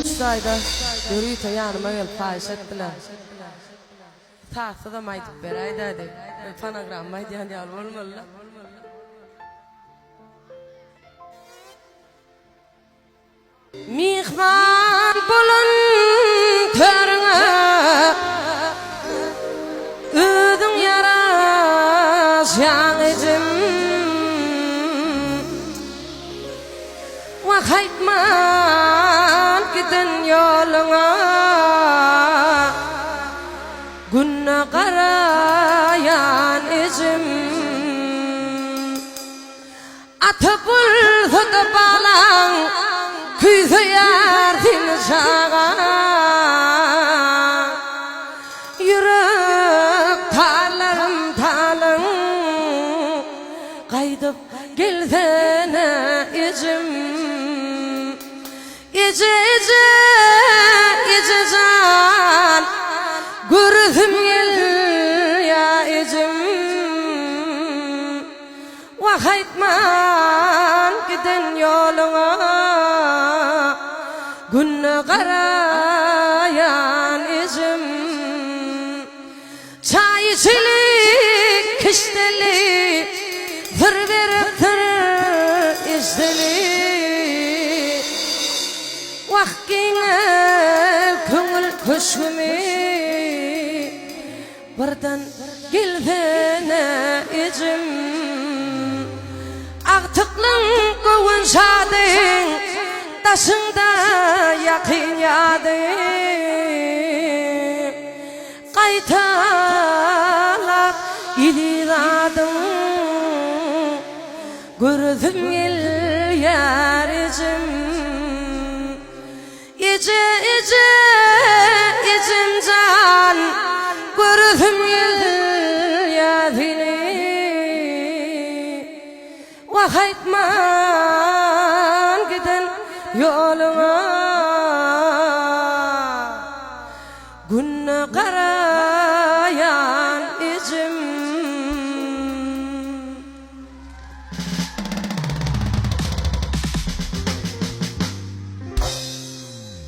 Ustayda görüyte yanıma gelip fahiş ettiler. Tahta da maydık beraydı dedi. Panagram maydı yani yal olmalı. Mihman bulun törüne ödün yaras yanıcım Vakaytman gidin yoluna Günne karayan izim Atıpıl tutup alan Küzeyar timsağa Yürek talarım talım Kaydıp gelsene izim İce can Gürzüm gel ya izim Vakaytman gidin yoluna Günne karayan izim Çay içilik kişteli Zır verip zır izdelik Vakine köngül köşkümü Birden gelsene izim Aktıklın kövün şadın Taşında yakın yadın Kaytalak iliradın Gürzüm gel yaricim İcim can Gürzüm gel yaricim Vakaytman